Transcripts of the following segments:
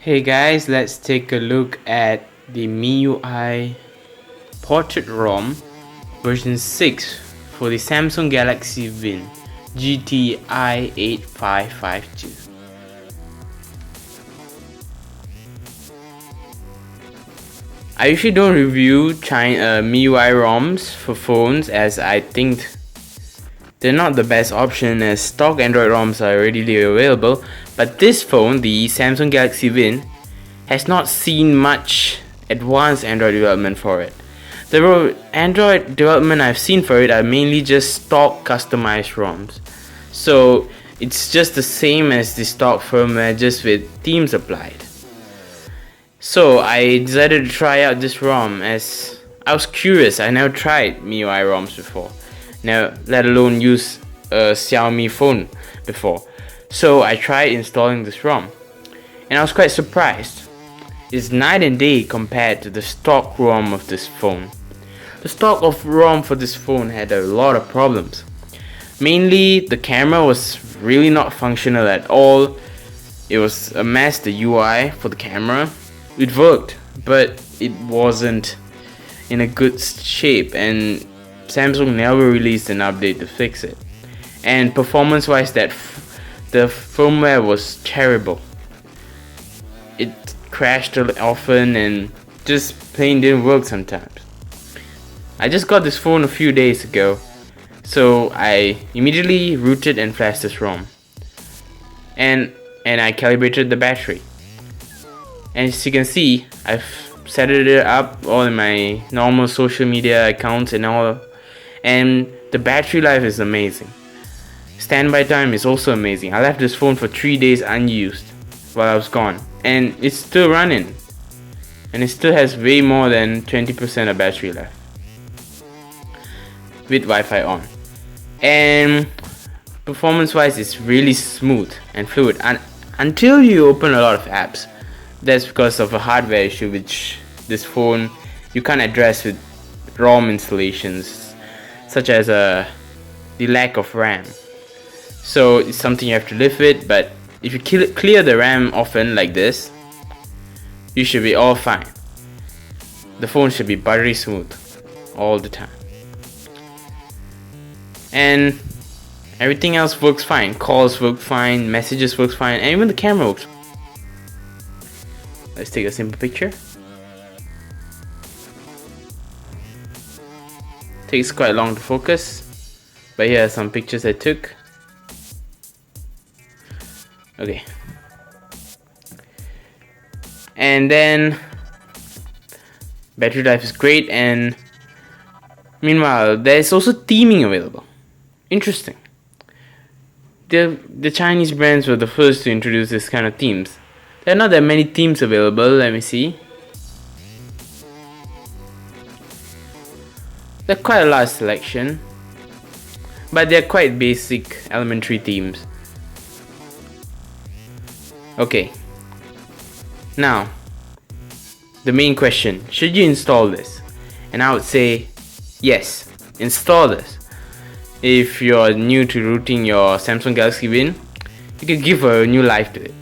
Hey guys, let's take a look at the MiUi Portrait ROM version 6 for the Samsung Galaxy Win GTI 8552. I usually don't review MiUi ROMs for phones, as I think they're not the best option, as stock Android ROMs are readily available, but this phone, the Samsung Galaxy Win, has not seen much advanced Android development for it. The Android development I've seen for it are mainly just stock customized ROMs. So it's just the same as the stock firmware, just with themes applied. So I decided to try out this ROM as I was curious. I never tried MiUi ROMs before. Now, let alone use a Xiaomi phone before. So I tried installing this ROM, and I was quite surprised. It's night and day compared to the stock ROM of this phone. The stock of ROM for this phone had a lot of problems. Mainly, the camera was really not functional at all. It was a mess. The UI for the camera, it worked, but it wasn't in a good shape, and Samsung never released an update to fix it. And performance wise, the firmware was terrible. It crashed often and just plain didn't work sometimes. I just got this phone a few days ago, so I immediately rooted and flashed this ROM, and I calibrated the battery. And as you can see, I've set it up all in my normal social media accounts and all, and the battery life is amazing. Standby time is also amazing. I left this phone for 3 days unused while I was gone, and it's still running, and it still has way more than 20% of battery left with Wi-Fi on. And performance wise, it's really smooth and fluid, and until you open a lot of apps. That's because of a hardware issue which this phone you can't address with ROM installations, such as the lack of RAM. So it's something you have to live with, but if you clear the RAM often like this, you should be all fine. The phone should be buttery smooth all the time, and everything else works fine. Calls work fine, messages works fine, and even the camera works. Let's take a simple picture. Takes quite long to focus, but here are some pictures I took. Okay. And then battery life is great, and meanwhile there's also theming available. Interesting. The Chinese brands were the first to introduce this kind of themes. There are not that many themes available. Let me see. There's quite a large selection, but they're quite basic, elementary themes. Okay. Now, the main question: should you install this? And I would say, yes, install this. If you're new to rooting your Samsung Galaxy Win, you can give a new life to it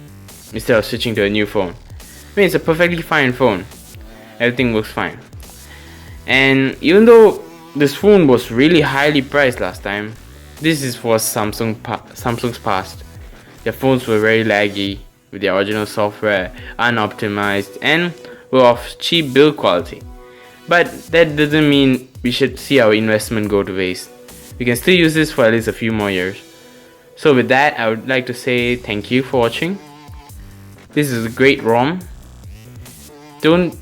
instead of switching to a new phone. I mean, it's a perfectly fine phone. Everything works fine. And even though this phone was really highly priced last time, this is for Samsung's past. Their phones were very laggy with their original software, unoptimized, and were of cheap build quality. But that doesn't mean we should see our investment go to waste. We can still use this for at least a few more years. So with that, I would like to say thank you for watching. This is a great ROM. Don't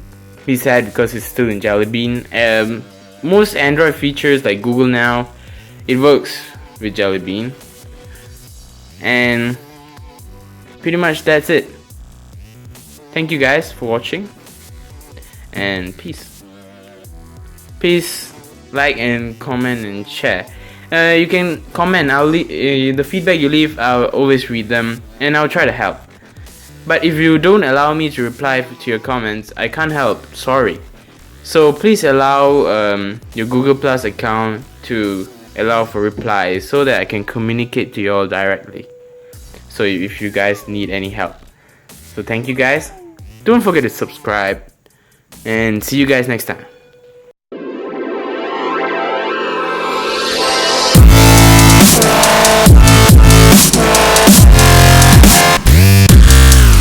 be sad because it's still in Jelly Bean. Most Android features like Google Now, it works with Jelly Bean. And pretty much that's it. Thank you guys for watching, and peace. Peace. Like and comment and share. You can comment. The feedback you leave, I'll always read them, and I'll try to help. But if you don't allow me to reply to your comments, I can't help, sorry. So please allow your Google Plus account to allow for replies so that I can communicate to you all directly. So if you guys need any help. So thank you guys. Don't forget to subscribe, and see you guys next time.